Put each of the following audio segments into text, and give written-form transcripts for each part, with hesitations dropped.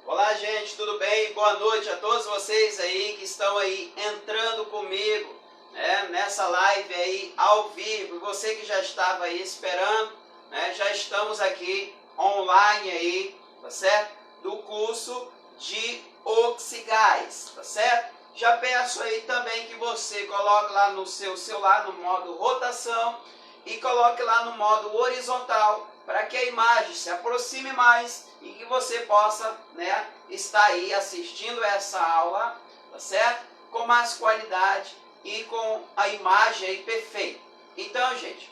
Olá, gente, tudo bem? Boa noite a todos vocês aí que estão aí entrando comigo, né, nessa live aí ao vivo. E você que já estava aí esperando, né, já estamos aqui online aí, tá certo? Do curso de Oxigás, tá certo? Já peço aí também que você coloque lá no seu celular no modo rotação e coloque lá no modo horizontal para que a imagem se aproxime mais e que você possa, né, estar aí assistindo essa aula, tá certo? Com mais qualidade e com a imagem aí perfeita. Então, gente,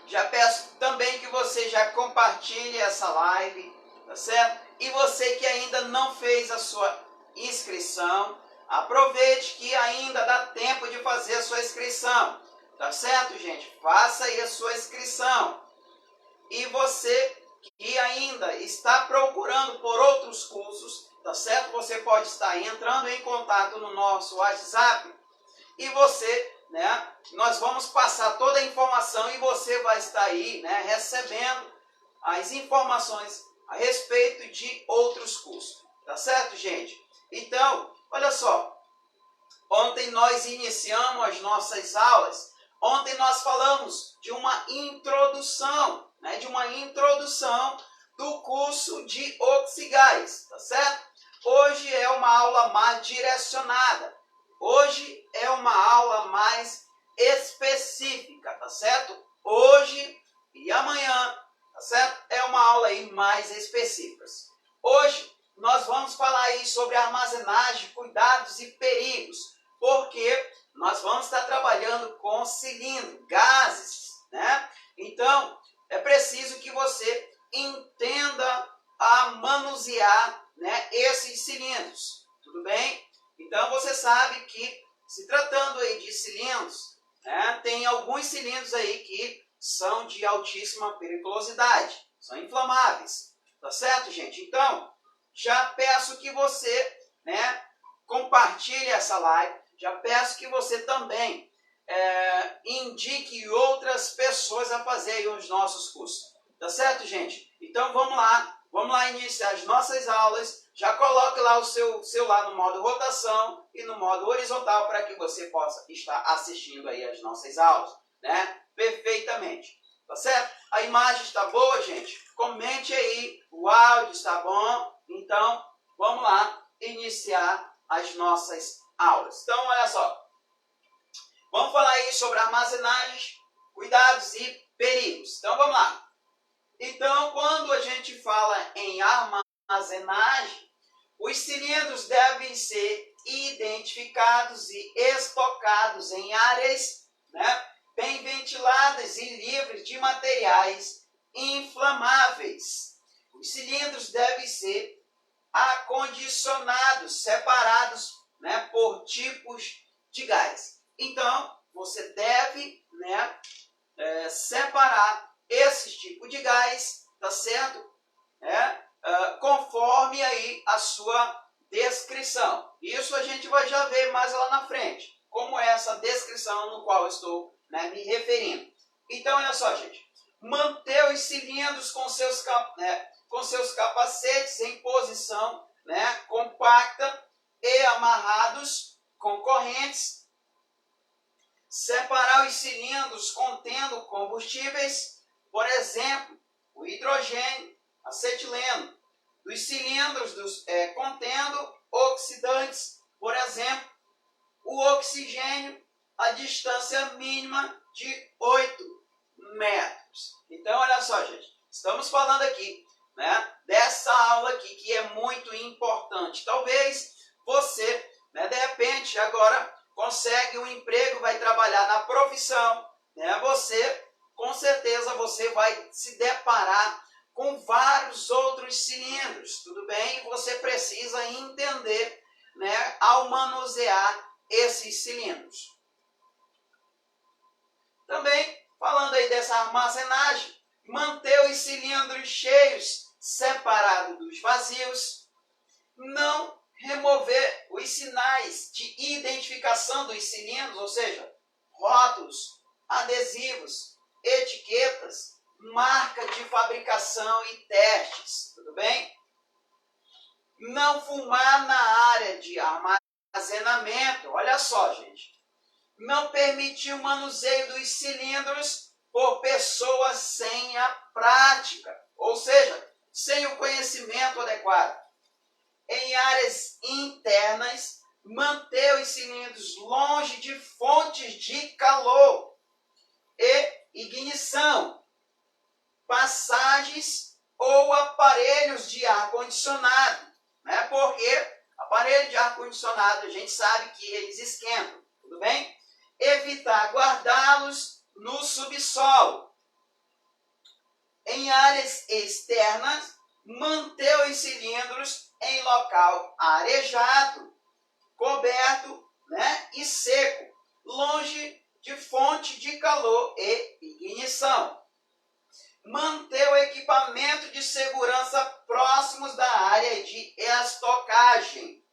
já peço também que você já compartilhe essa live, tá certo? E você que ainda não fez a sua inscrição, aproveite que ainda dá tempo de fazer a sua inscrição, tá certo, gente? Faça aí a sua inscrição. E você que ainda está procurando por outros cursos, tá certo? Você pode estar entrando em contato no nosso WhatsApp e você, né? Nós vamos passar toda a informação e você vai estar aí, né? Recebendo as informações a respeito de outros cursos, tá certo, gente? Então, olha só, ontem nós iniciamos as nossas aulas. Ontem nós falamos de uma introdução, né, de uma introdução do curso de Oxigás, tá certo? Hoje é uma aula mais direcionada. Hoje é uma aula mais específica, tá certo? Hoje e amanhã, tá certo? É uma aula aí mais específica. Hoje nós vamos falar aí sobre armazenagem, cuidados e perigos, porque nós vamos estar trabalhando com cilindro, gases, né? Então, é preciso que você entenda a manusear, né, esses cilindros, tudo bem? Então, você sabe que, se tratando aí de cilindros, né, tem alguns cilindros aí que são de altíssima periculosidade, são inflamáveis, tá certo, gente? Então, já peço que você, né, compartilhe essa live. Já peço que você também indique outras pessoas a fazerem os nossos cursos. Tá certo, gente? Então vamos lá iniciar as nossas aulas. Já coloque lá o seu celular no modo rotação e no modo horizontal para que você possa estar assistindo aí as nossas aulas, né? Perfeitamente. Tá certo? A imagem está boa, gente? Comente aí. O áudio está bom? Então, vamos lá iniciar as nossas aulas. Então, olha só. Vamos falar aí sobre armazenagem, cuidados e perigos. Então, vamos lá. Então, quando a gente fala em armazenagem, os cilindros devem ser identificados e estocados em áreas, né, bem ventiladas e livres de materiais inflamáveis. Os cilindros devem ser acondicionados, separados, né, por tipos de gás. Então, você deve, né, separar esses tipos de gás, tá certo? Conforme aí a sua descrição. Isso a gente vai já ver mais lá na frente, como é essa descrição no qual eu estou, né, me referindo. Então, olha só, gente. Manter os cilindros com seus capacetes em posição, né, compacta e amarrados com correntes. Separar os cilindros contendo combustíveis, por exemplo, o hidrogênio, acetileno, dos cilindros contendo oxidantes, por exemplo, o oxigênio, a distância mínima de 8 metros. Então, olha só, gente, estamos falando aqui, né, dessa aula aqui que é muito importante. Talvez você, né, de repente, agora consegue um emprego, vai trabalhar na profissão, né? Você, com certeza, você vai se deparar com vários outros cilindros, tudo bem? E você precisa entender, né, ao manusear esses cilindros. Também, falando aí dessa armazenagem, manter os cilindros cheios separados dos vazios, não remover os sinais de identificação dos cilindros, ou seja, rótulos, adesivos, etiquetas, marca de fabricação e testes, tudo bem? Não fumar na área de armazenamento. Olha só, gente. Não permitir o manuseio dos cilindros por pessoas sem a prática, ou seja, sem o conhecimento adequado. Em áreas internas, manter os cilindros longe de fontes de calor e ignição, passagens ou aparelhos de ar-condicionado, né? Porque aparelho de ar-condicionado a gente sabe que eles esquentam, tudo bem? Evitar guardá-los no subsolo. Em áreas externas, manter os cilindros em local arejado, coberto, né, e seco, longe de fonte de calor e ignição. Manter o equipamento de segurança próximos da área de estocagem.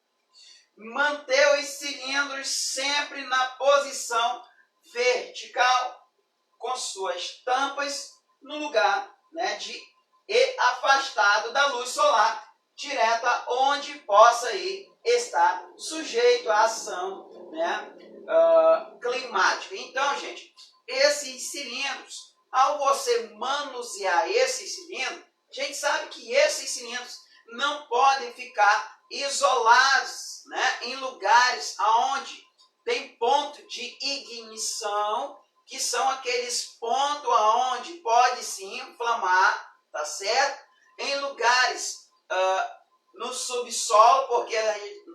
Manter os cilindros sempre na posição vertical, com suas tampas no lugar, né, e afastado da luz solar direta, onde possa aí estar sujeito à ação, né, climática. Então, gente, esses cilindros, ao você manusear esses cilindros, a gente sabe que esses cilindros não podem ficar isolados, né, em lugares onde tem ponto de ignição, que são aqueles pontos onde pode se inflamar, tá certo? Em lugares no subsolo, porque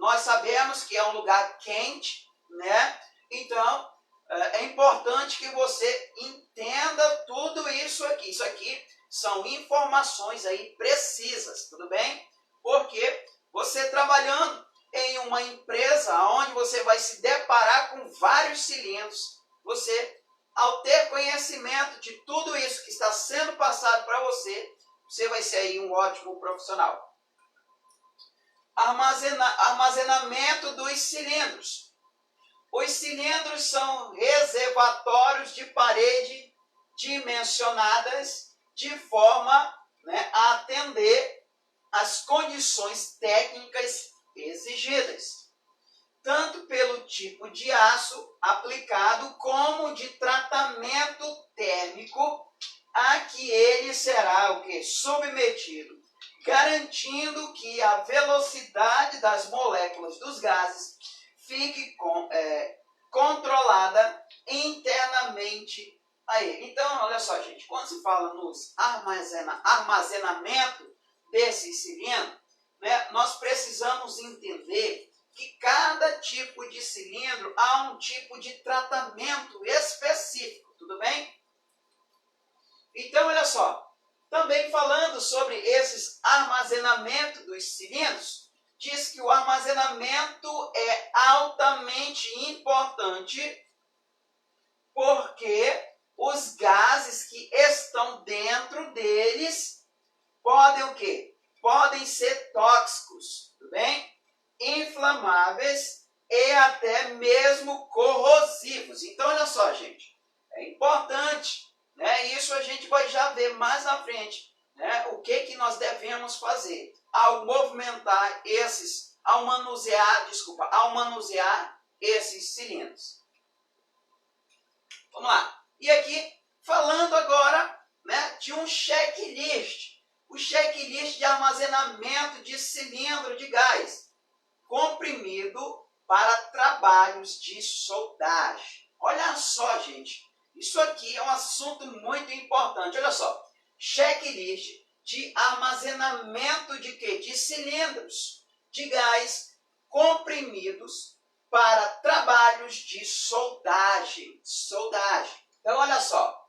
nós sabemos que é um lugar quente, né? Então, é importante que você entenda tudo isso aqui. Isso aqui são informações aí precisas, tudo bem? Porque você trabalhando em uma empresa onde você vai se deparar com vários cilindros, você, ao ter conhecimento de tudo isso que está sendo passado para você, você vai ser aí um ótimo profissional. Armazenamento dos cilindros. Os cilindros são reservatórios de parede dimensionadas de forma, né, a atender às condições técnicas exigidas, tanto pelo tipo de aço aplicado como de tratamento térmico a que ele será o que? Submetido, garantindo que a velocidade das moléculas dos gases fique controlada internamente a ele. Então, olha só, gente, quando se fala nos armazenamento desses cilindros, né, nós precisamos entender que cada tipo de cilindro há um tipo de tratamento específico, tudo bem? Então, olha só, também falando sobre esses armazenamentos dos cilindros, diz que o armazenamento é altamente importante porque os gases que estão dentro deles podem o quê? Podem ser tóxicos, tudo bem? Inflamáveis e até mesmo corrosivos. Então, olha só, gente, é importante, né? Isso a gente vai já ver mais na frente, né? O que nós devemos fazer ao movimentar ao manusear esses cilindros. Vamos lá. E aqui, falando agora, né, de um checklist. O checklist de armazenamento de cilindro de gás comprimido para trabalhos de soldagem. Olha só, gente. Isso aqui é um assunto muito importante. Olha só. Checklist de armazenamento de quê? De cilindros de gás comprimidos para trabalhos de soldagem. Então, olha só.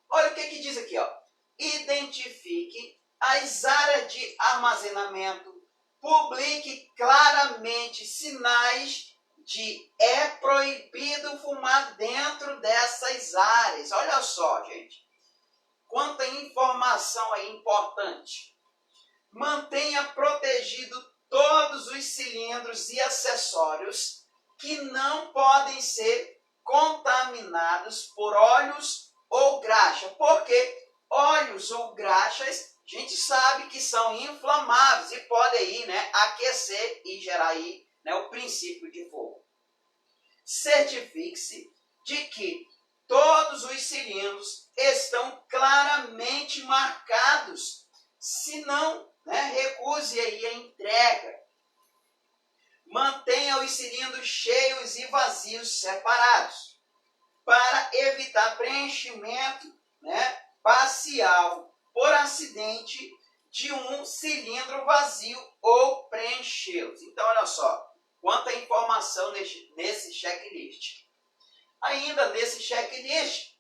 Olha o que diz aqui, ó. Identifique as áreas de armazenamento, publique claramente sinais de é proibido fumar dentro dessas áreas. Olha só, gente. Quanta informação aí importante. Mantenha protegido todos os cilindros e acessórios que não podem ser contaminados por óleos ou graxa. Por quê? óleos ou graxas, a gente sabe que são inflamáveis e podem aí, né, aquecer e gerar aí, né, o princípio de fogo. Certifique-se de que todos os cilindros estão claramente marcados. Se não, né, recuse aí a entrega. Mantenha os cilindros cheios e vazios separados, para evitar preenchimento, né, parcial por acidente de um cilindro vazio ou preenchê-los. Então, olha só, quanta informação nesse checklist. Ainda nesse checklist,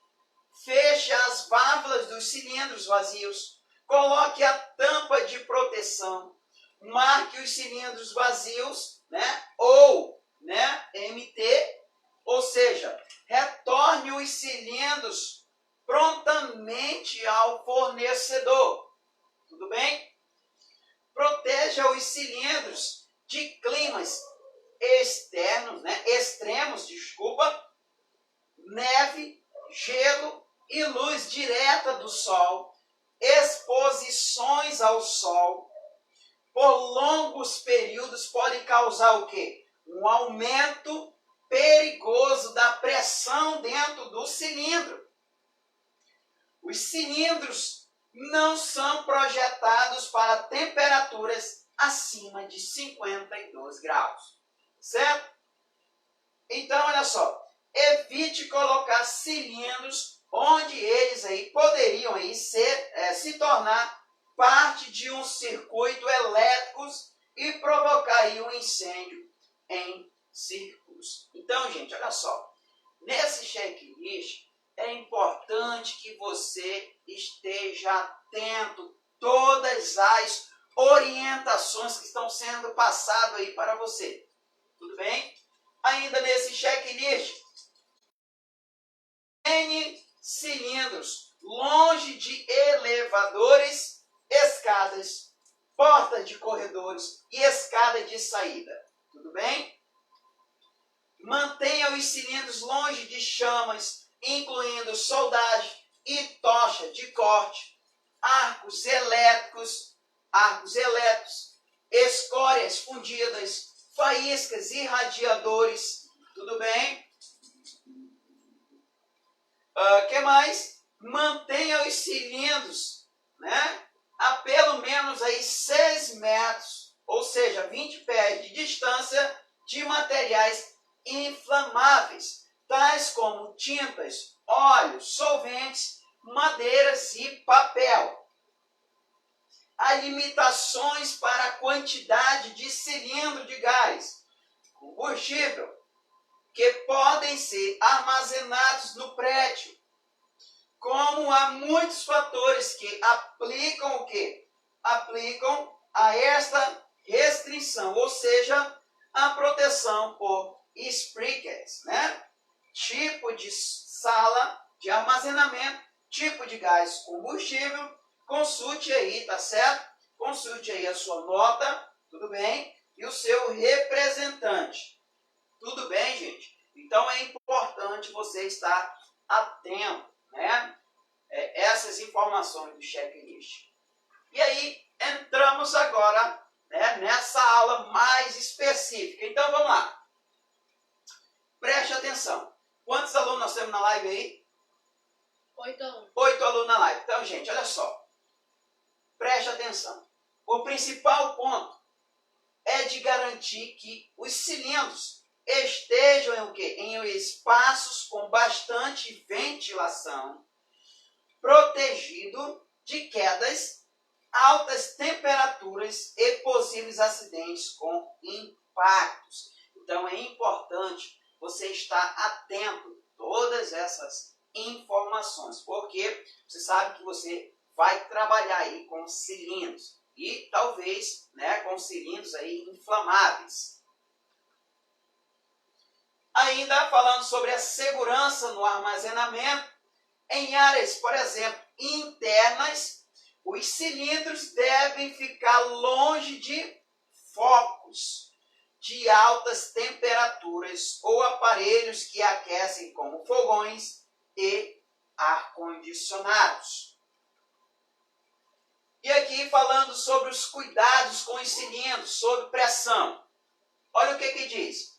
feche as válvulas dos cilindros vazios, coloque a tampa de proteção, marque os cilindros vazios, né, ou, né, MT, ou seja, retorne os cilindros prontamente ao fornecedor. Tudo bem? Proteja os cilindros de climas externos, né, extremos, neve, gelo e luz direta do sol, exposições ao sol por longos períodos podem causar o quê? Um aumento perigoso da pressão dentro do cilindro. Os cilindros não são projetados para temperaturas acima de 52 graus, certo? Então, olha só, evite colocar cilindros onde eles aí poderiam aí se tornar parte de um circuito elétrico e provocar aí um incêndio em círculos. Então, gente, olha só, nesse checklist é importante que você esteja atento a todas as orientações que estão sendo passadas aí para você. Tudo bem? Ainda nesse checklist, N cilindros longe de elevadores, escadas, portas de corredores e escada de saída. Tudo bem? Mantenha os cilindros longe de chamas, incluindo soldagem e tocha de corte, arcos elétricos, escórias fundidas, faíscas e radiadores. Tudo bem? Que mais? Mantenha os cilindros, né, a pelo menos aí 6 metros, ou seja, 20 pés de distância de materiais inflamáveis, tais como tintas, óleos, solventes, madeiras e papel. Há limitações para a quantidade de cilindro de gás, combustível, que podem ser armazenados no prédio. Como há muitos fatores que aplicam o quê? Aplicam a esta restrição, ou seja, a proteção por sprinkers, né? Tipo de sala de armazenamento, tipo de gás combustível, consulte aí, tá certo? Consulte aí a sua nota, tudo bem? E o seu representante. Tudo bem, gente? Então é importante você estar atento, né? Essas informações do checklist. E aí, entramos agora, né, nessa aula mais específica. Então, vamos lá. Preste atenção. Quantos alunos nós temos na live aí? 8 alunos. 8 alunos na live. Então, gente, olha só. Preste atenção. O principal ponto é de garantir que os cilindros estejam em o quê? Em espaços com bastante ventilação, protegido de quedas, altas temperaturas e possíveis acidentes com impactos. Então é importante você estar atento a todas essas informações, porque você sabe que você vai trabalhar aí com cilindros e talvez, né, com cilindros aí inflamáveis. Ainda falando sobre a segurança no armazenamento, em áreas, por exemplo, internas, os cilindros devem ficar longe de focos de altas temperaturas ou aparelhos que aquecem, como fogões e ar-condicionados. aqui falando sobre os cuidados com os cilindros, sob pressão. Olha o que diz.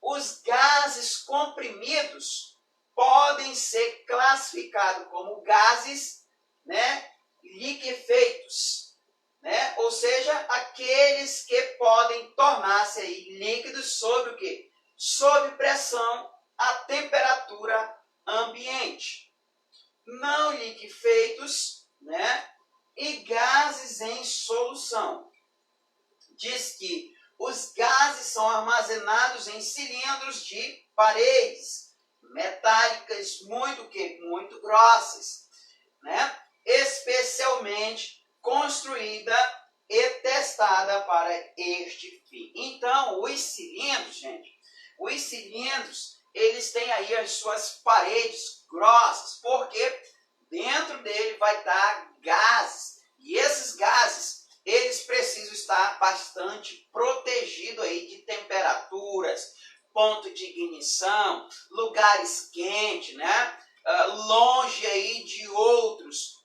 Os gases comprimidos podem ser classificados como gases, né, liquefeitos, né? Ou seja, aqueles que podem tornar-se aí líquidos sob o quê? Sob pressão a temperatura ambiente. Não liquefeitos, né? E gases em solução. Diz que os gases são armazenados em cilindros de paredes metálicas muito grossas, né? Especialmente construída e testada para este fim. Então, os cilindros, gente, eles têm aí as suas paredes grossas, porque dentro dele vai estar gases, e esses gases, eles precisam estar bastante protegidos aí de temperaturas, ponto de ignição, lugares quentes, né? Longe aí de outros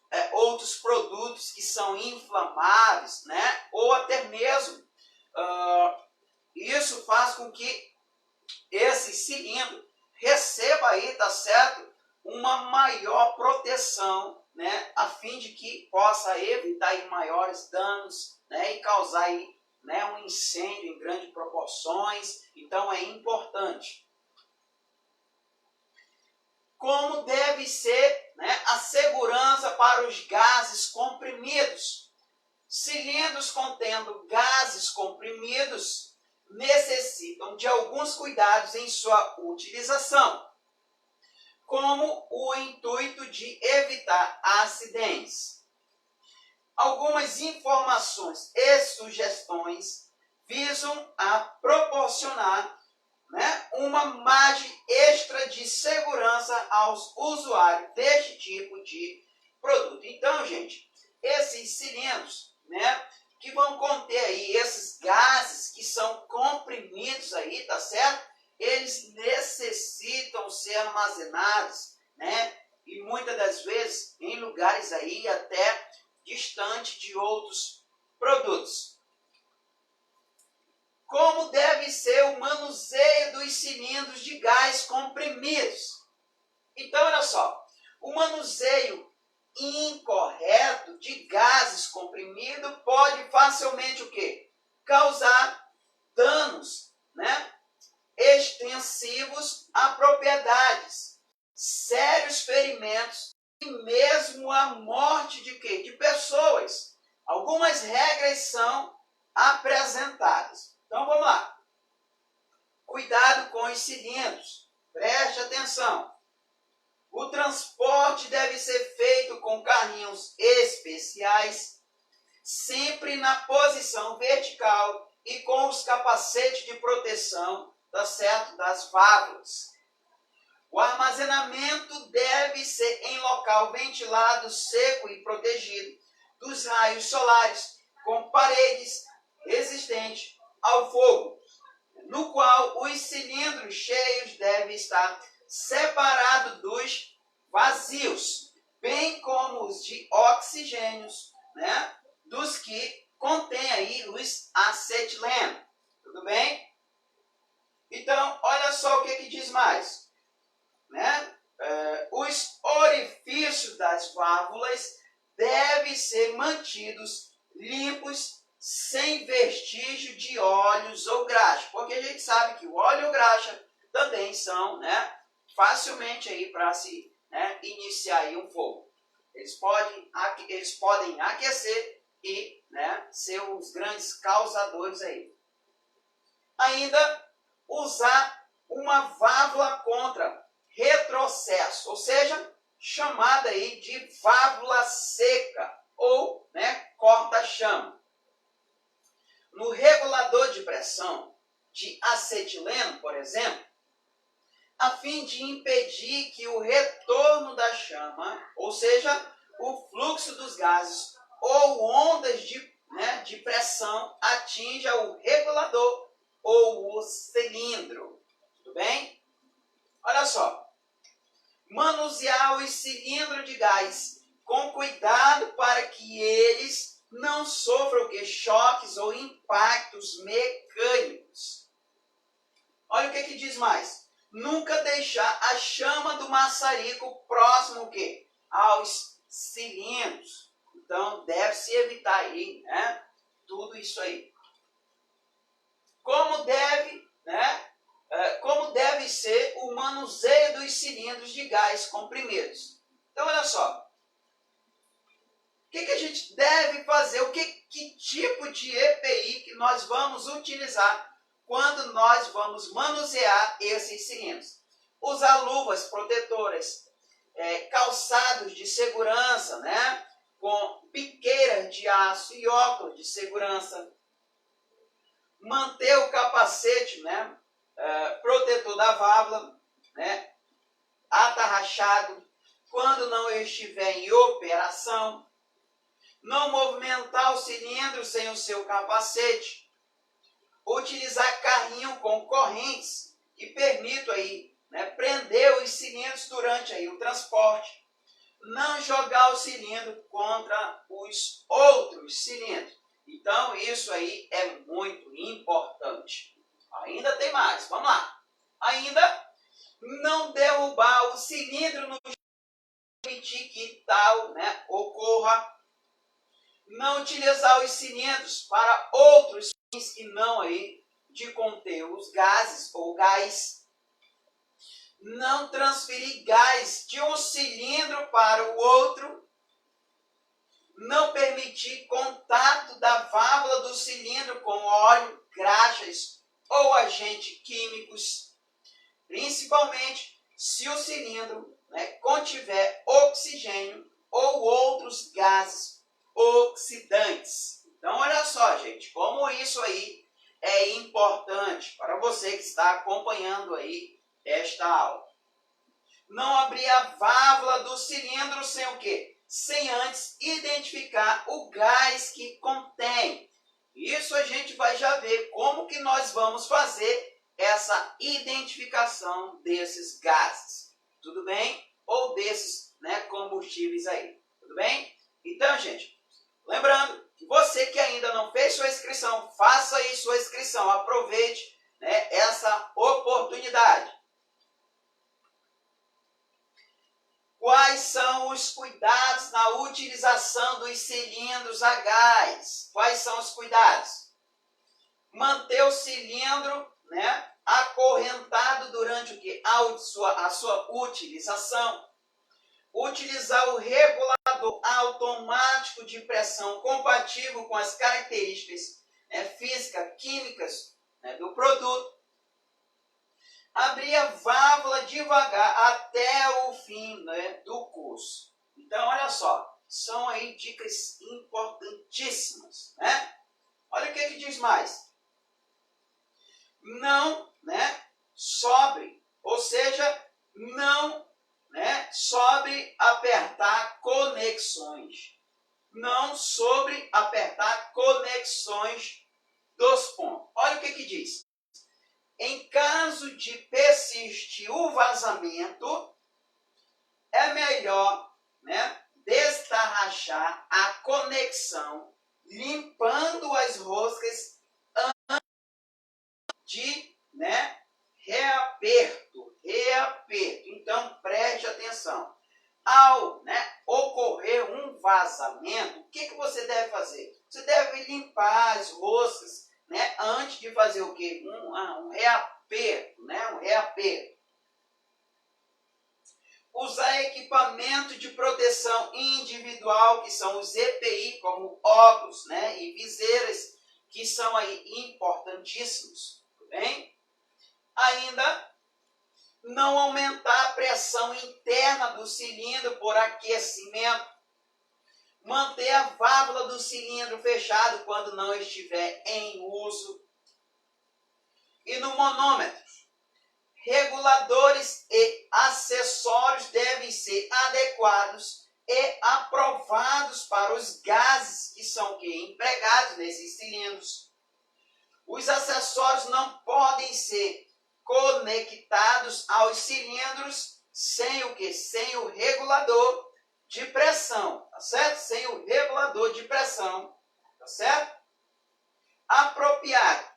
produtos que são inflamáveis, né? Ou até mesmo isso faz com que esse cilindro receba aí, tá certo? Uma maior proteção, né? A fim de que possa evitar aí maiores danos, né? E causar aí, né, um incêndio em grandes proporções. Então é importante. Como deve ser, né, a segurança para os gases comprimidos? Cilindros contendo gases comprimidos necessitam de alguns cuidados em sua utilização, como o intuito de evitar acidentes. Algumas informações e sugestões visam a proporcionar, né, uma margem extra de segurança aos usuários deste tipo de produto. Então, gente, esses cilindros, né, que vão conter aí esses gases que são comprimidos aí, tá certo? Eles necessitam ser armazenados, né? E muitas das vezes em lugares aí até distante de outros produtos. Como deve ser o manuseio dos cilindros de gás comprimidos? Então, olha só, o manuseio incorreto de gases comprimidos pode facilmente o quê? Causar danos, né, extensivos a propriedades, sérios ferimentos e mesmo a morte de quê? De pessoas. Algumas regras são apresentadas. Então vamos lá. Cuidado com os cilindros. Preste atenção. O transporte deve ser feito com carrinhos especiais, sempre na posição vertical e com os capacetes de proteção, tá certo, das válvulas. O armazenamento deve ser em local ventilado, seco e protegido dos raios solares, com paredes resistentes ao fogo, no qual os cilindros cheios devem estar separados dos vazios, bem como os de oxigênios, né, dos que contém aí os acetileno. Tudo bem? Então, olha só o que diz mais, né? Os orifícios das válvulas devem ser mantidos limpos, sem vestígio de óleos ou graxa, porque a gente sabe que o óleo ou graxa também são, né, facilmente aí para se, né, iniciar aí um fogo. Eles podem aquecer e, né, ser os grandes causadores aí. Ainda usar uma válvula contra retrocesso, ou seja, chamada aí de válvula seca ou, né, corta-chama. No regulador de pressão de acetileno, por exemplo, a fim de impedir que o retorno da chama, ou seja, o fluxo dos gases ou ondas de pressão atinja o regulador ou o cilindro. Tudo bem? Olha só. Manusear os cilindros de gás com cuidado para que eles maçarico próximo o quê? Aos cilindros. Então, deve-se evitar aí, né? Tudo isso aí. Como deve, né? Como deve ser o manuseio dos cilindros de gás comprimidos. Então, olha só. O que a gente deve fazer? Que tipo de EPI que nós vamos utilizar quando nós vamos manusear esses cilindros? Usar luvas protetoras, calçados de segurança, né? Com biqueiras de aço e óculos de segurança. Manter o capacete, né? Protetor da válvula, né? Atarrachado quando não estiver em operação. Não movimentar o cilindro sem o seu capacete. Utilizar carrinho com correntes que permitam aí, né, prender os cilindros durante aí o transporte. Não jogar o cilindro contra os outros cilindros. Então, isso aí é muito importante. Ainda tem mais, vamos lá. Ainda não derrubar o cilindro no permitir que tal, né, ocorra. Não utilizar os cilindros para outros fins que não aí de conter os gases ou gás. Não transferir gás de um cilindro para o outro. Não permitir contato da válvula do cilindro com óleo, graxas ou agentes químicos. Principalmente se o cilindro, né, contiver oxigênio ou outros gases oxidantes. Então, olha só, gente, como isso aí é importante para você que está acompanhando aí esta aula. Não abrir a válvula do cilindro sem o quê? Sem antes identificar o gás que contém. Isso a gente vai já ver como que nós vamos fazer essa identificação desses gases. Tudo bem? Ou desses, né, combustíveis aí. Tudo bem? Então, gente, lembrando que você que ainda não fez sua inscrição, faça aí sua inscrição. Aproveite, né, essa oportunidade. Quais são os cuidados na utilização dos cilindros a gás? Quais são os cuidados? Manter o cilindro, né, acorrentado durante o quê? A sua utilização. Utilizar o regulador automático de pressão compatível com as características, né, físicas, químicas, né, do produto. Abrir a válvula devagar até o fim, né, do curso. Então, olha só, são aí dicas importantíssimas, né? Olha o que diz mais. Não, né, sobre, ou seja, não, né, sobre apertar conexões. Não sobre apertar conexões dos pontos. Olha o que diz. Em caso de persistir o vazamento, é melhor, né, destarrachar a conexão, limpando as roscas antes de, né, reaperto. Então, preste atenção. Ao, né, ocorrer um vazamento, o que você deve fazer? Você deve limpar as roscas, né, antes de fazer o quê? Um reaperto, né? Um reaperto. Usar equipamento de proteção individual, que são os EPI, como óculos, né, e viseiras, que são aí importantíssimos. Tudo bem? Ainda, não aumentar a pressão interna do cilindro por aquecimento. Manter a válvula do cilindro fechado quando não estiver em uso. E no manômetro, reguladores e acessórios devem ser adequados e aprovados para os gases que são empregados nesses cilindros. Os acessórios não podem ser conectados aos cilindros sem o quê? Sem o regulador de pressão, tá certo? Sem o regulador de pressão, tá certo? Apropriado.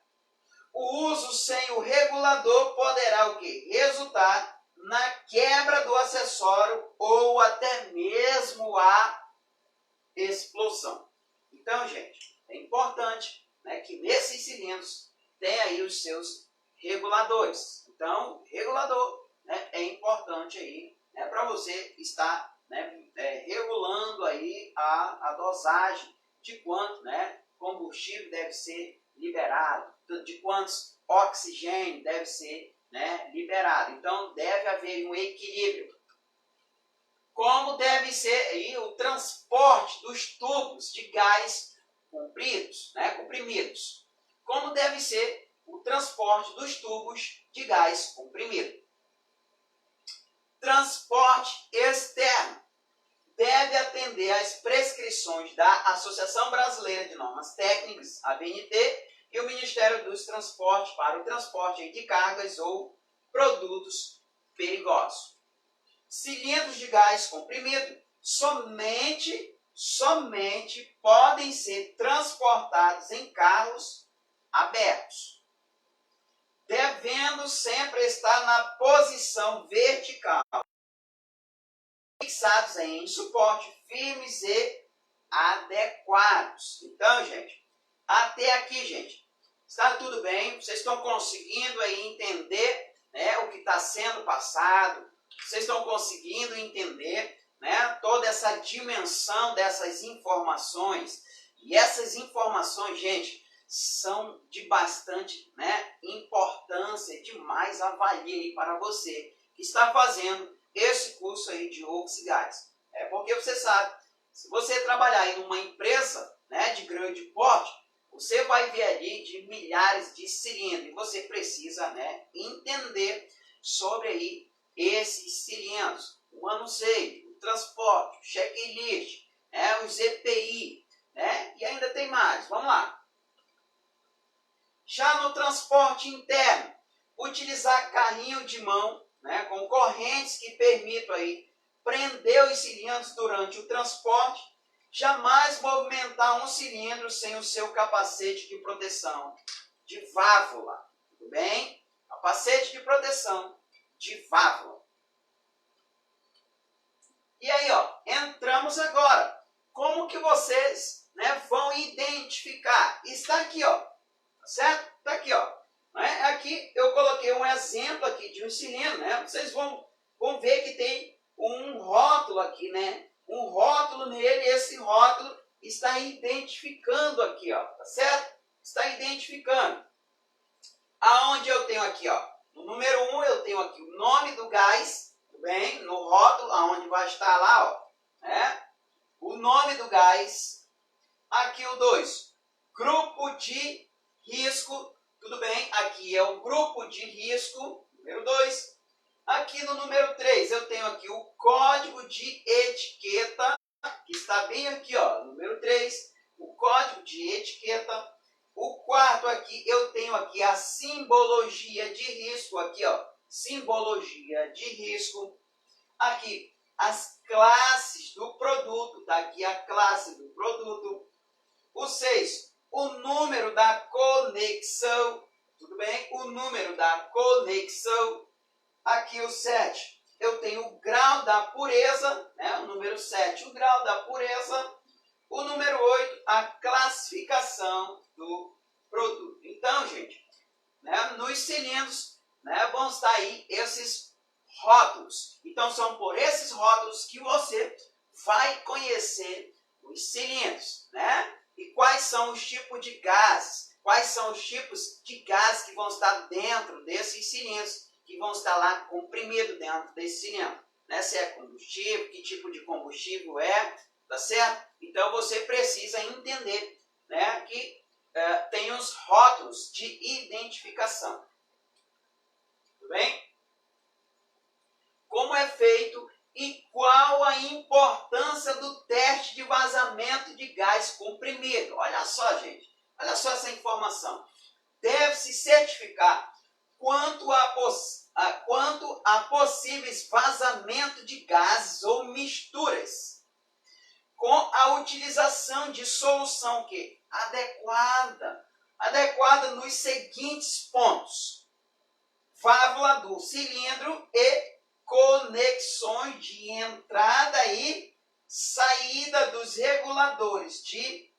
O uso sem o regulador poderá o quê? Resultar na quebra do acessório ou até mesmo a explosão. Então, gente, é importante, né, que nesses cilindros tem aí os seus reguladores. Então, regulador, né, é importante aí, né, para você estar, né, regulando aí a dosagem de quanto, né, combustível deve ser liberado, de quantos oxigênio deve ser, né, liberado. Então, deve haver um equilíbrio. Como deve ser aí o transporte dos tubos de gás compridos, né, comprimidos. Como deve ser o transporte dos tubos de gás comprimido. Transporte externo. Deve atender às prescrições da Associação Brasileira de Normas Técnicas, ABNT, e o Ministério dos Transportes para o transporte de cargas ou produtos perigosos. Cilindros de gás comprimido somente podem ser transportados em carros abertos, devendo sempre estar na posição vertical, fixados em suporte firmes e adequados. Então, gente, até aqui, gente, está tudo bem? Vocês estão conseguindo aí entender, né, o que está sendo passado? Vocês estão conseguindo entender, né, toda essa dimensão dessas informações? E essas informações, gente, são de bastante, né, importância, demais avalie para você que está fazendo esse curso aí de Oxigás. É porque você sabe, se você trabalhar em uma empresa, né, de grande porte, você vai ver ali de milhares de cilindros. E você precisa, né, entender sobre aí esses cilindros, o manuseio, o transporte, o checklist, né, os EPI, né, e ainda tem mais. Vamos lá. Já no transporte interno, utilizar carrinho de mão, né, com correntes que permitam aí prender os cilindros durante o transporte. Jamais movimentar um cilindro sem o seu capacete de proteção de válvula. Tudo bem? Capacete de proteção de válvula. E aí, ó, entramos agora. Como que vocês, né, vão identificar? Está aqui, ó. Tá certo? Está aqui, ó. Né? Aqui eu coloquei um exemplo aqui de um cilindro, né? Vocês vão ver que tem um rótulo aqui, né? Um rótulo nele, esse rótulo está identificando aqui, ó. Tá certo? Está identificando. Aonde eu tenho aqui, ó. No número 1 eu tenho aqui o nome do gás, tudo bem? No rótulo, aonde vai estar lá, ó. Né? O nome do gás. Aqui o 2. Grupo de risco, tudo bem? Aqui é o grupo de risco, número 2. Aqui no número 3 eu tenho aqui o código de etiqueta, que está bem aqui, ó, número 3, o código de etiqueta. O quarto aqui, eu tenho aqui a simbologia de risco, aqui, ó, simbologia de risco. Aqui, as classes do produto, tá aqui a classe do produto. O 6, o número da conexão, tudo bem? O número da conexão. Aqui o 7, eu tenho o grau da pureza, né? O número 7, o grau da pureza. O número 8, a classificação do produto. Então, gente, né, nos cilindros, né, vão estar aí esses rótulos. Então, são por esses rótulos que você vai conhecer os cilindros, né? E quais são os tipos de gases, quais são os tipos de gases que vão estar dentro desses cilindros, que vão estar lá comprimidos dentro desse cilindro. Né? Se é combustível, que tipo de combustível é, tá certo? Então você precisa entender, né, que tem os rótulos de identificação. Tudo bem? Como é feito e qual a importância do teste de vazamento de gás comprimido? Olha só, gente. Olha só essa informação. Deve-se certificar quanto a possíveis vazamentos de gases ou misturas, com a utilização de solução que adequada nos seguintes pontos: válvula do cilindro e conexões de entrada e saída dos reguladores de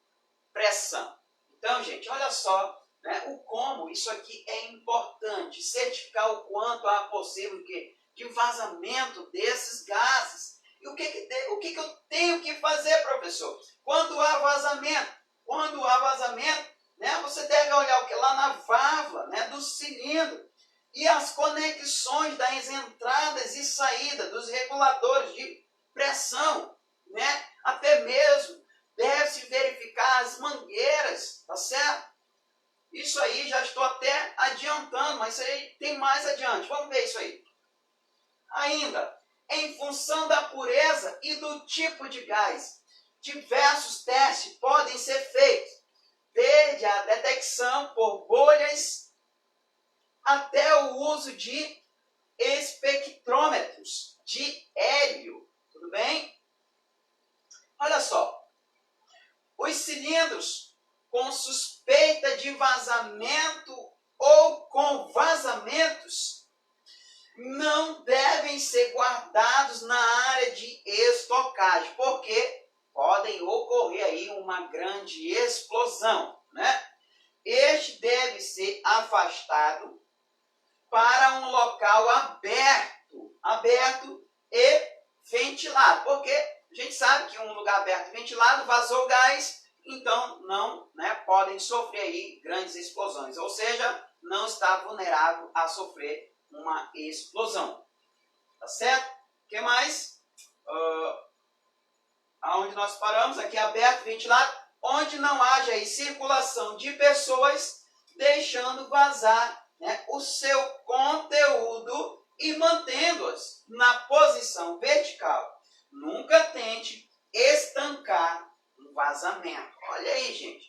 pressão. Então, gente, olha só, né, o como isso aqui é importante, certificar o quanto há possível de vazamento desses gases. E o que eu tenho que fazer, professor? Quando há vazamento, né, você deve olhar o que lá na válvula, né, do cilindro e as conexões das entradas e saídas dos reguladores de pressão, né? Até mesmo deve-se verificar as mangueiras, tá certo? Isso aí já estou até adiantando, mas isso aí tem mais adiante. Vamos ver isso aí. Ainda, em função da pureza e do tipo de gás, diversos testes podem ser feitos, desde a detecção por bolhas até o uso de espectrômetros de hélio. Tudo bem? Olha só. Os cilindros com suspeita de vazamento ou com vazamentos não devem ser guardados na área de estocagem, porque podem ocorrer aí uma grande explosão, né? Este deve ser afastado para um local aberto e ventilado, porque a gente sabe que um lugar aberto e ventilado vazou gás, então não, né, podem sofrer aí grandes explosões, ou seja, não está vulnerável a sofrer uma explosão. Tá certo? O que mais? Aonde nós paramos? Aqui aberto, ventilado, onde não haja aí circulação de pessoas, deixando vazar, né, o seu conteúdo e mantendo-as na posição vertical. Nunca tente estancar um vazamento. Olha aí, gente.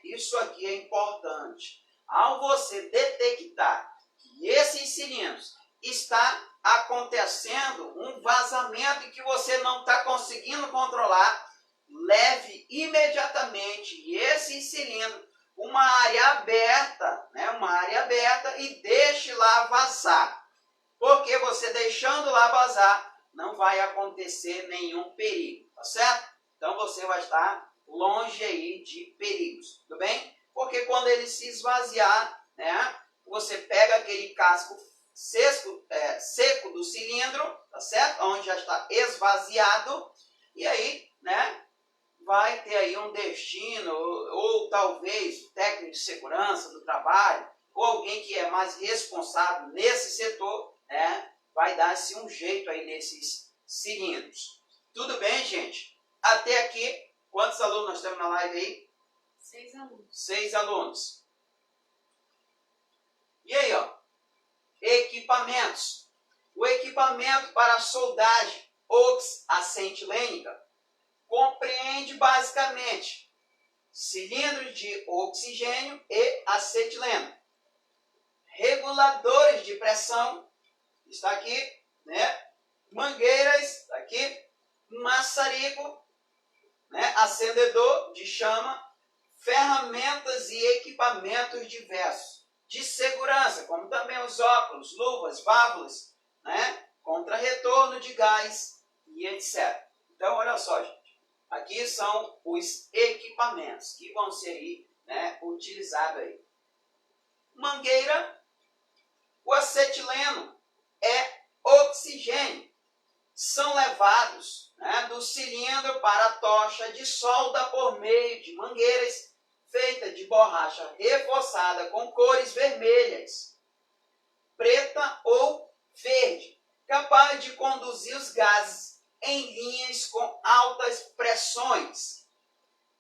Isso aqui é importante. Ao você detectar que esses cilindros está acontecendo um vazamento e que você não está conseguindo controlar, leve imediatamente esse cilindro uma área aberta, né, e deixe lá vazar. Porque você deixando lá vazar, não vai acontecer nenhum perigo, tá certo? Então você vai estar longe aí de perigos, tudo bem? Porque quando ele se esvaziar, né, você pega aquele casco seco do cilindro, tá certo? Onde já está esvaziado, e aí, né, vai ter aí um destino, ou talvez o técnico de segurança do trabalho, ou alguém que é mais responsável nesse setor, né, vai dar-se um jeito aí nesses cilindros. Tudo bem, gente? Até aqui, quantos alunos nós temos na live aí? 6 alunos. 6 alunos. E aí, ó, equipamentos. O equipamento para soldagem oxacetilênica compreende basicamente cilindros de oxigênio e acetileno, reguladores de pressão, está aqui, né? Mangueiras, está aqui, maçarico, né? Acendedor de chama, ferramentas e equipamentos diversos de segurança, como também os óculos, luvas, válvulas, né? Contra retorno de gás e etc. Então, olha só, gente. Aqui são os equipamentos que vão ser aí, né, utilizados aí. Mangueira, o acetileno é oxigênio. São levados, né, do cilindro para a tocha de solda por meio de mangueiras feitas de borracha reforçada com cores vermelhas, preta ou verde, capaz de conduzir os gases em linhas com altas pressões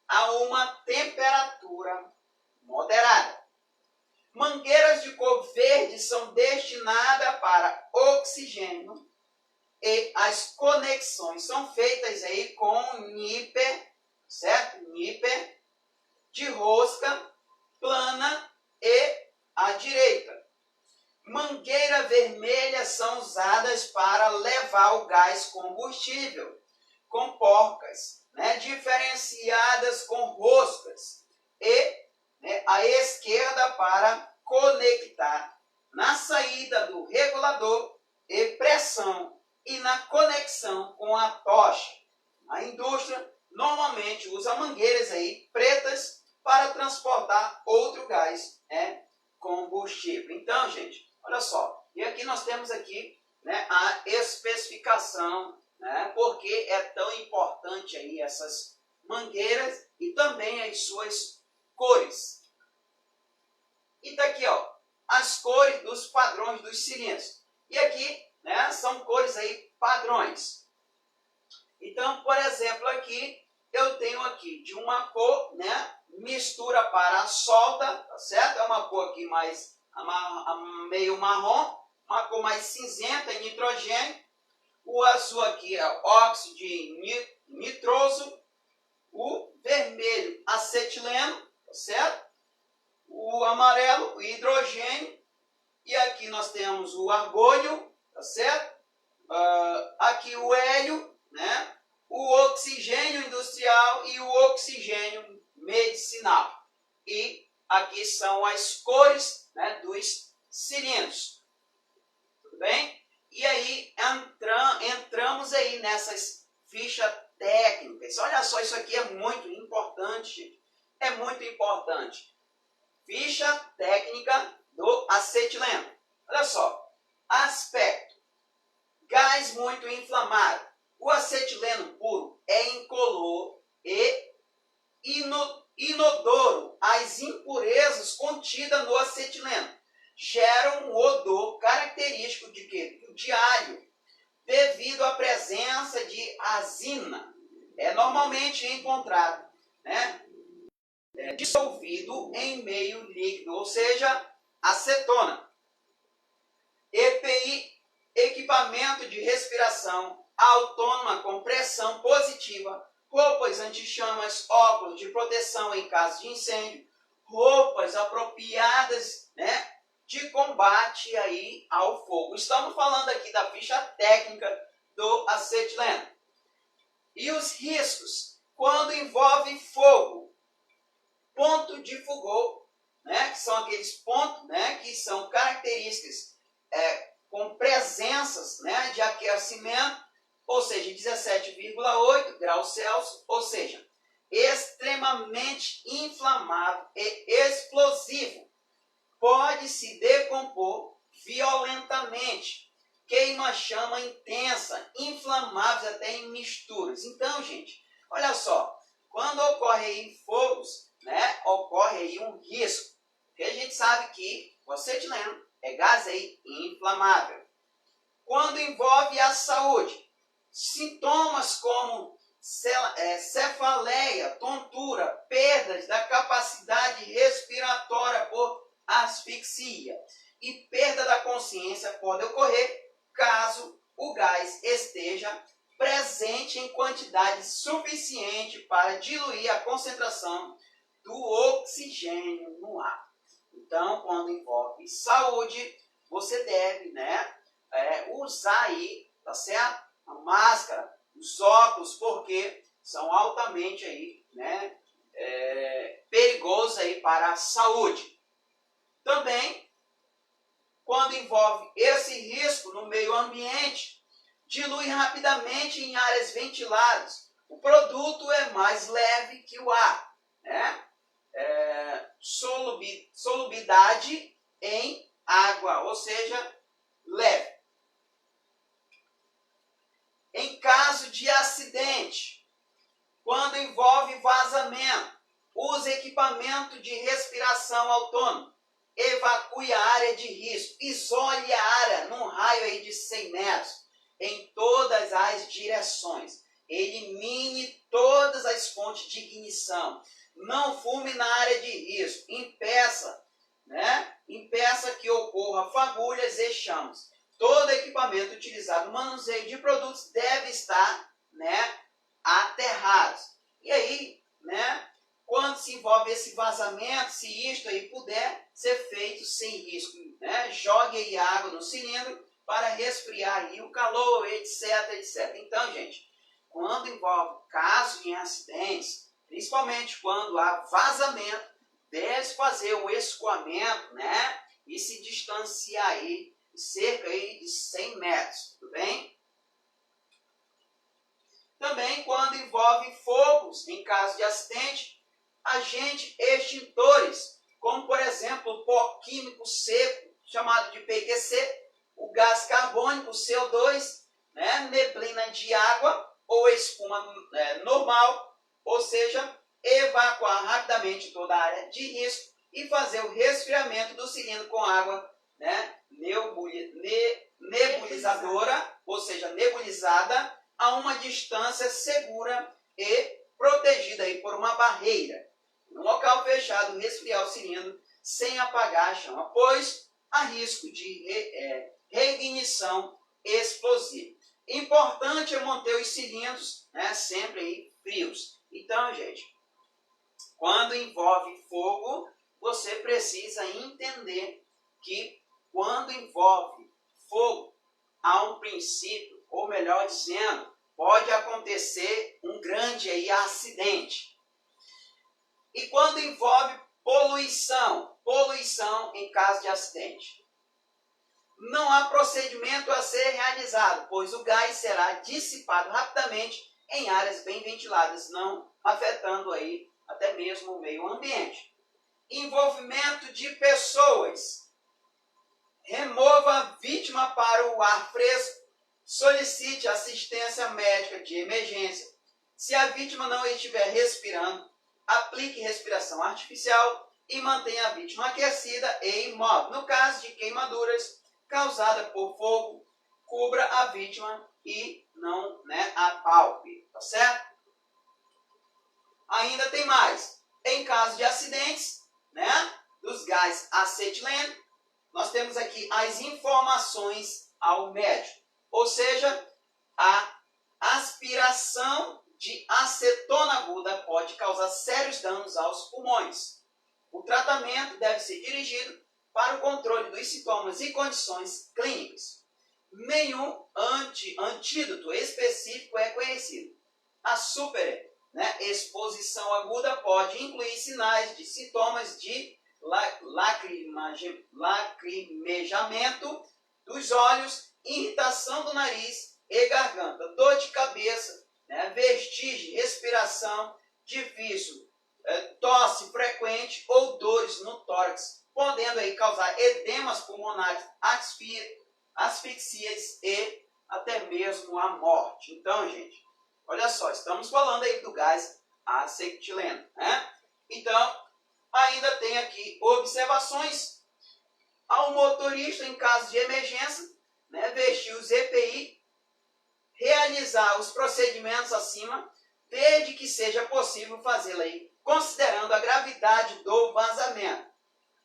a uma temperatura moderada. Mangueiras de cor verde são destinadas para oxigênio e as conexões são feitas aí com níper, certo? Níper de rosca plana e à direita. Mangueira vermelha são usadas para levar o gás combustível, com porcas, né, diferenciadas com roscas, e, né, à esquerda para conectar na saída do regulador e pressão e na conexão com a tocha. A indústria normalmente usa mangueiras aí pretas para transportar outro gás, combustível. Então, gente, olha só. E aqui nós temos aqui, né, a especificação, né, porque é tão importante aí essas mangueiras e também as suas cores. E tá aqui, ó, as cores dos padrões dos cilindros. E aqui, né, são cores aí padrões. Então, por exemplo, aqui eu tenho aqui de uma cor, né, mistura para a solda, tá certo? É uma cor aqui mais meio marrom, uma cor mais cinzenta em nitrogênio. O azul aqui é óxido de nitroso, o vermelho acetileno, tá certo? O amarelo, o hidrogênio, e aqui nós temos o argônio, tá certo? Aqui o hélio, né? O oxigênio industrial e o oxigênio medicinal. E aqui são as cores, né, dos cilindros. Tudo bem? E aí entramos aí nessas fichas técnicas. Olha só, isso aqui é muito importante, gente. É muito importante. Ficha técnica do acetileno. Olha só. Aspecto. Gás muito inflamado. O acetileno puro é incolor e inodoro. As impurezas contidas no acetileno geram um odor característico de quê? De alho, devido à presença de azina. É normalmente encontrado, né, dissolvido em meio líquido, ou seja, acetona. EPI, equipamento de respiração autônoma com pressão positiva, roupas anti-chamas, óculos de proteção em caso de incêndio, roupas apropriadas, né, de combate aí ao fogo. Estamos falando aqui da ficha técnica do acetileno. E os riscos quando envolve fogo. Ponto de fogo, né, que são aqueles pontos, né, que são características com presenças, né, de aquecimento, ou seja, 17,8 graus Celsius, ou seja, extremamente inflamável e explosivo. Pode se decompor violentamente, queima chama intensa, inflamáveis até em misturas. Então, gente, olha só, quando ocorre aí fogos, né, ocorre aí um risco, porque a gente sabe que o acetileno é gás aí inflamável. Quando envolve a saúde, sintomas como cefaleia, tontura, perdas da capacidade respiratória por asfixia e perda da consciência pode ocorrer caso o gás esteja presente em quantidade suficiente para diluir a concentração do oxigênio no ar. Então, quando envolve saúde, você deve, né, usar aí, tá certo? A máscara, os óculos, porque são altamente aí, né, perigosos aí para a saúde. Também, quando envolve esse risco no meio ambiente, dilui rapidamente em áreas ventiladas. O produto é mais leve que o ar, né? Solubilidade em água, ou seja, leve. Em caso de acidente, quando envolve vazamento, use equipamento de respiração autônomo, evacue a área de risco, isole a área num raio aí de 100 metros, em todas as direções, elimine todas as fontes de ignição, não fume na área de risco, impeça que ocorra fagulhas e chamas. Todo equipamento utilizado no manuseio de produtos deve estar, né, aterrado. E aí, né, quando se envolve esse vazamento, se isto aí puder ser feito sem risco, né, jogue aí água no cilindro para resfriar aí o calor, etc, etc. Então, gente, quando envolve casos em acidentes, principalmente quando há vazamento, deve fazer o escoamento, né, e se distanciar aí cerca aí de 100 metros, tudo bem? Também quando envolve fogos, em caso de acidente, agentes extintores, como por exemplo o pó químico seco, chamado de PQC, o gás carbônico, CO2, né, neblina de água ou espuma normal, ou seja, evacuar rapidamente toda a área de risco e fazer o resfriamento do cilindro com água, né, nebulizadora, ou seja, nebulizada, a uma distância segura e protegida aí por uma barreira. No local fechado, resfriar o cilindro sem apagar a chama, pois há risco de reignição explosiva. Importante é manter os cilindros, né, sempre aí frios. Então, gente, quando envolve fogo, você precisa entender que quando envolve fogo, há um princípio, ou melhor dizendo, pode acontecer um grande aí acidente. E quando envolve poluição em caso de acidente, não há procedimento a ser realizado, pois o gás será dissipado rapidamente em áreas bem ventiladas, não afetando aí até mesmo o meio ambiente. Envolvimento de pessoas. Remova a vítima para o ar fresco. Solicite assistência médica de emergência. Se a vítima não estiver respirando, aplique respiração artificial e mantenha a vítima aquecida e imóvel. No caso de queimaduras causadas por fogo, cubra a vítima e não, né, apalpe, tá certo? Ainda tem mais. Em caso de acidentes, né, dos gases acetileno, nós temos aqui as informações ao médico. Ou seja, a aspiração de acetona aguda pode causar sérios danos aos pulmões. O tratamento deve ser dirigido para o controle dos sintomas e condições clínicas. Nenhum antídoto específico é conhecido. A exposição aguda pode incluir sinais de sintomas de lacrimejamento dos olhos, irritação do nariz e garganta, dor de cabeça, né, vertigem, respiração difícil, tosse frequente ou dores no tórax, podendo aí causar edemas pulmonares, asfixias e até mesmo a morte. Então, gente, olha só, estamos falando aí do gás acetileno, né? Então, ainda tem aqui observações ao motorista em caso de emergência, né, vestir os EPI, realizar os procedimentos acima, desde que seja possível fazê-lo aí, considerando a gravidade do vazamento.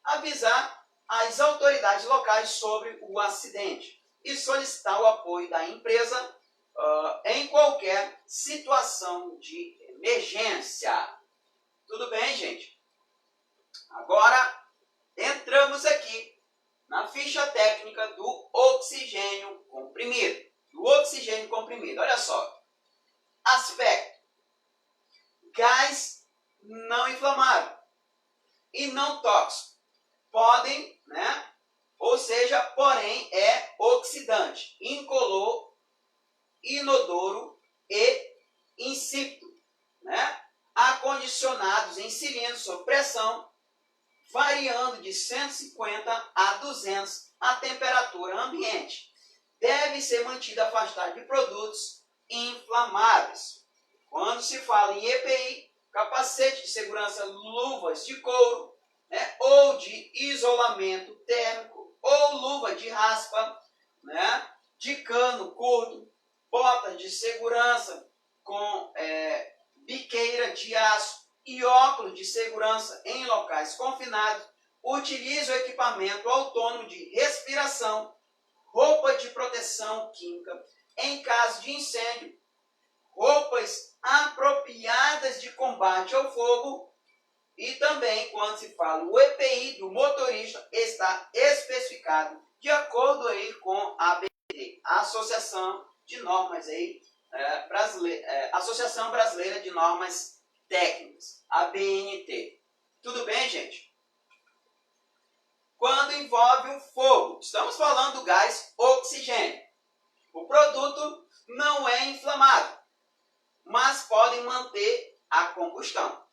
Avisar as autoridades locais sobre o acidente e solicitar o apoio da empresa em qualquer situação de emergência. Tudo bem, gente? Agora, entramos aqui na ficha técnica do oxigênio comprimido. Olha só. Aspecto. Gás não inflamável e não tóxico. Podem, né? Ou seja, porém é oxidante, incolor, inodoro e insípido, né? Acondicionados em cilindros sob pressão, variando de 150 a 200 a temperatura ambiente. Deve ser mantido afastado de produtos inflamáveis. Quando se fala em EPI, capacete de segurança, luvas de couro, né, ou de isolamento térmico, ou luva de raspa, né, de cano curto, botas de segurança com biqueira de aço e óculos de segurança em locais confinados, utilize o equipamento autônomo de respiração, roupa de proteção química em caso de incêndio, roupas apropriadas de combate ao fogo e também quando se fala o EPI do motorista está especificado de acordo aí com a ABNT, a Associação de Normas aí, Associação Brasileira de Normas Técnicas, ABNT. Tudo bem, gente? quando envolve o fogo. Estamos falando do gás oxigênio. O produto não é inflamável, mas podem manter a combustão.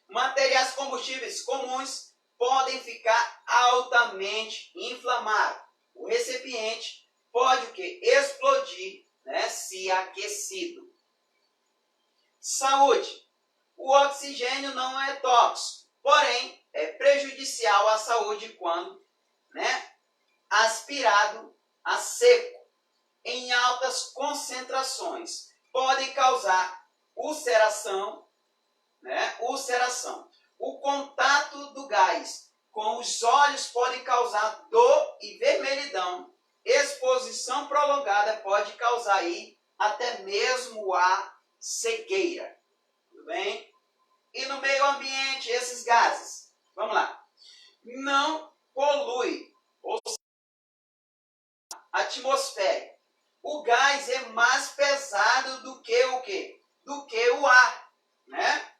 Materiais combustíveis comuns podem ficar altamente inflamados. O recipiente pode o quê? Explodir, né, se aquecido. Saúde. O oxigênio não é tóxico, porém é prejudicial à saúde quando, né, aspirado a seco em altas concentrações. Pode causar ulceração, né? Ulceração. O contato do gás com os olhos pode causar dor e vermelhidão. Exposição prolongada pode causar aí até mesmo a cegueira. Tudo bem? E no meio ambiente, esses gases, vamos lá, não polui, ou seja, atmosférico. O gás é mais pesado do que o quê? Do que o ar, né?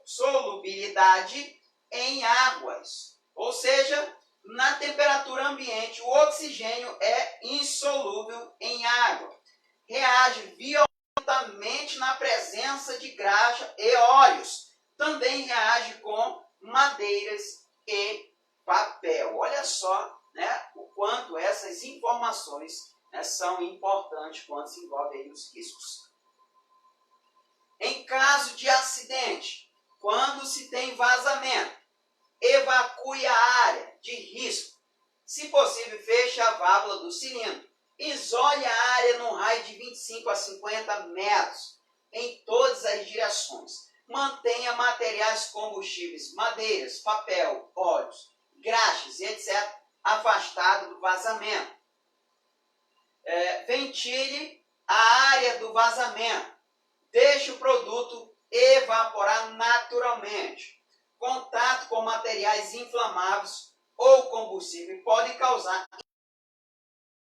Solubilidade em águas, ou seja, na temperatura ambiente, o oxigênio é insolúvel em água. Reage violentamente na presença de graxa e óleos. Também reage com madeiras e papel. Olha só, né, o quanto essas informações, né, são importantes quando se envolve aí os riscos. Em caso de acidente, quando se tem vazamento, evacue a área de risco. Se possível, feche a válvula do cilindro. Isole a área num raio de 25 a 50 metros em todas as direções. Mantenha materiais combustíveis, madeiras, papel, óleos, graxas e etc. afastado do vazamento. Ventile a área do vazamento. Deixe o produto evaporar naturalmente. Contato com materiais inflamáveis ou combustível pode causar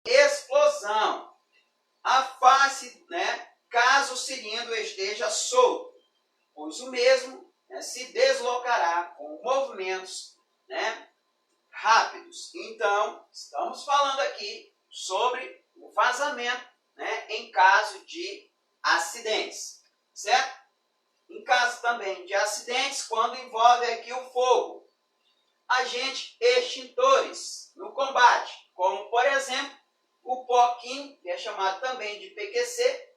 explosão. Afaste, né, caso o cilindro esteja solto, pois o mesmo, né, se deslocará com movimentos, né, rápidos. Então, estamos falando aqui sobre o vazamento, né, em caso de acidentes, certo? Em caso também de acidentes, quando envolve aqui o fogo, agentes extintores no combate, como por exemplo o POC, que é chamado também de PQC,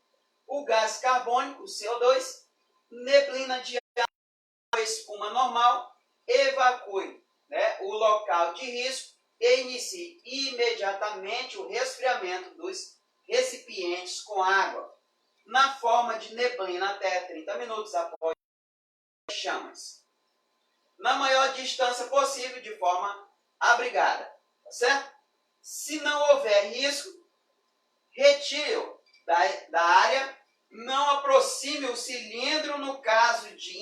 o gás carbônico, o CO2, neblina de água, espuma normal, evacue, né, o local de risco e inicie imediatamente o resfriamento dos recipientes com água, na forma de neblina até 30 minutos após chamas. Na maior distância possível, de forma abrigada. Tá certo? Se não houver risco, retire-o da área. Não aproxime o cilindro no caso de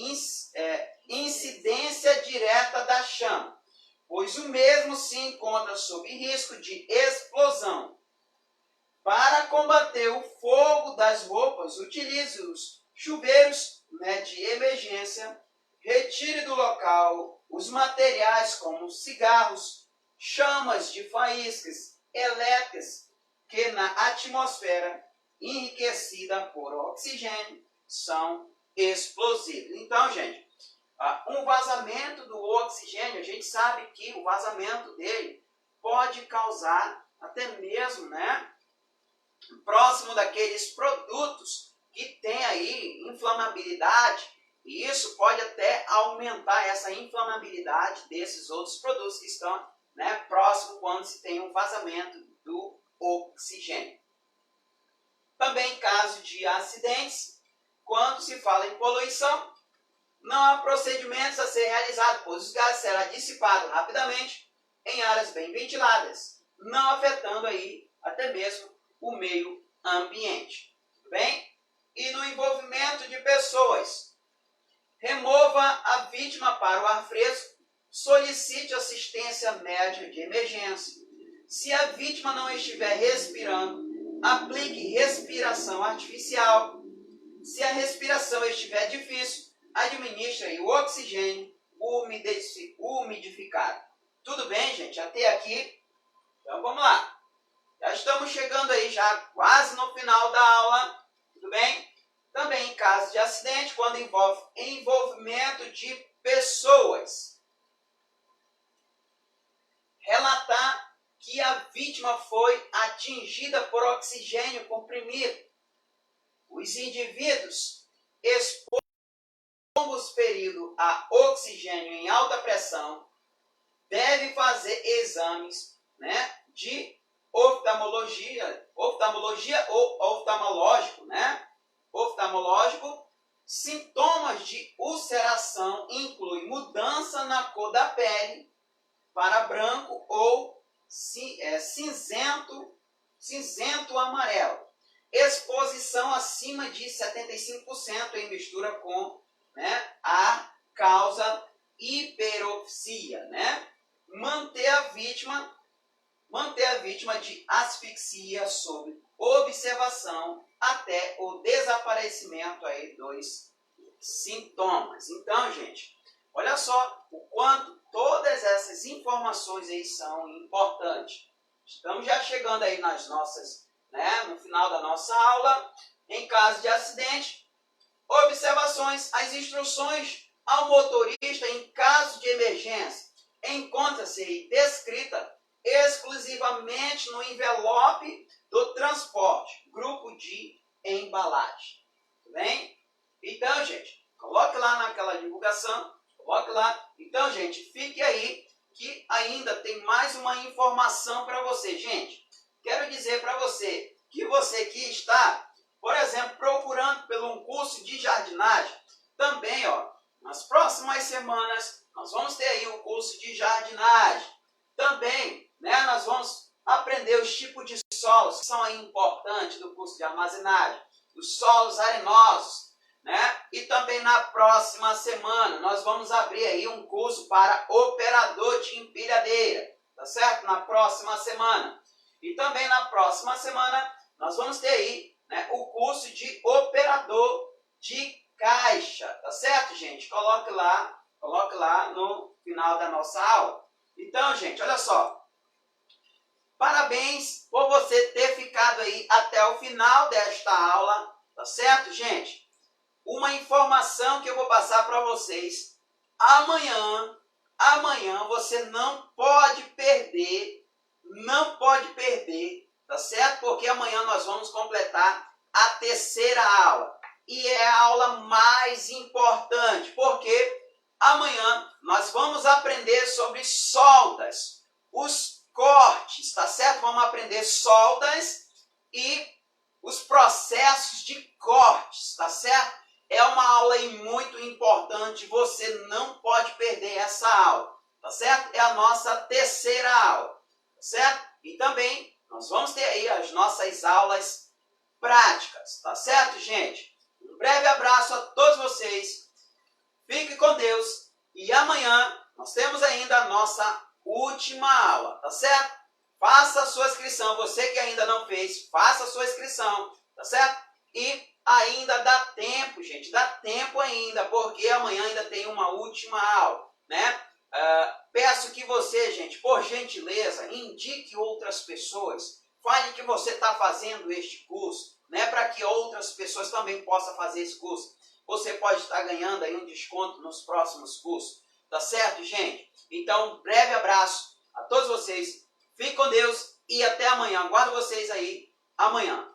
incidência direta da chama, pois o mesmo se encontra sob risco de explosão. Para combater o fogo das roupas, utilize os chuveiros, né, de emergência. Retire do local os materiais como cigarros, chamas de faíscas elétricas que na atmosfera enriquecida por oxigênio são explosivos. Então, gente, um vazamento do oxigênio, a gente sabe que o vazamento dele pode causar até mesmo, né, próximo daqueles produtos que tem aí inflamabilidade, e isso pode até aumentar essa inflamabilidade desses outros produtos que estão, né, próximo quando se tem um vazamento do oxigênio. Também em caso de acidentes, quando se fala em poluição, não há procedimentos a ser realizados, pois os gases serão dissipados rapidamente em áreas bem ventiladas, não afetando aí até mesmo o meio ambiente. Tudo bem? E no envolvimento de pessoas, remova a vítima para o ar fresco, solicite assistência médica de emergência. Se a vítima não estiver respirando, aplique respiração artificial. Se a respiração estiver difícil, administre o oxigênio umidificado. Tudo bem, gente? Até aqui? Então vamos lá. Já estamos chegando aí já quase no final da aula. Tudo bem? Também em caso de acidente, quando envolve envolvimento de pessoas. Relatar que a vítima foi atingida por oxigênio comprimido. Os indivíduos expelido a oxigênio em alta pressão deve fazer exames, né, de oftalmologia ou oftalmológico, né? Oftalmológico. Sintomas de ulceração incluem mudança na cor da pele para branco ou cinzento amarelo. Exposição acima de 75% em mistura com, né, a causa hiperoxia, né? Manter a vítima de asfixia sob observação até o desaparecimento aí dos sintomas. Então, gente, olha só o quanto todas essas informações aí são importantes. Estamos já chegando aí nas nossas, né, no final da nossa aula. Em caso de acidente, observações, as instruções ao motorista em caso de emergência encontra-se descrita exclusivamente no envelope do transporte, grupo de embalagem. Tudo bem? Então, gente, coloque lá naquela divulgação, coloque lá. Então, gente, fique aí que ainda tem mais uma informação para você. Gente, quero dizer para você que você que está, por exemplo, procurando por um curso de jardinagem, também, ó, nas próximas semanas nós vamos ter aí o curso de jardinagem. Também, né, nós vamos aprender os tipos de solos que são aí importantes do curso de armazenagem, os solos arenosos, né? E também na próxima semana nós vamos abrir aí um curso para operador de empilhadeira, tá certo? Na próxima semana. E também na próxima semana nós vamos ter aí, né, o curso de operador de caixa, tá certo, gente? Coloque lá no final da nossa aula. Então, gente, olha só. Parabéns por você ter ficado aí até o final desta aula, tá certo, gente? Uma informação que eu vou passar para vocês. Amanhã você não pode perder, tá certo? Porque amanhã nós vamos completar a terceira aula. E é a aula mais importante, porque amanhã nós vamos aprender sobre soldas, os cortes, tá certo? Vamos aprender soldas e os processos de cortes, tá certo? É uma aula aí muito importante, você não pode perder essa aula, tá certo? É a nossa terceira aula, tá certo? E também nós vamos ter aí as nossas aulas práticas, tá certo, gente? Um breve abraço a todos vocês, fique com Deus e amanhã nós temos ainda a nossa última aula, tá certo? Faça a sua inscrição, você que ainda não fez, faça a sua inscrição, tá certo? E ainda dá tempo, gente, dá tempo ainda, porque amanhã ainda tem uma última aula, né? Peço que você, gente, por gentileza, indique outras pessoas, fale que você está fazendo este curso, né? Para que outras pessoas também possam fazer esse curso. Você pode estar ganhando aí um desconto nos próximos cursos, tá certo, gente? Então, um breve abraço a todos vocês, fique com Deus e até amanhã. Aguardo vocês aí amanhã.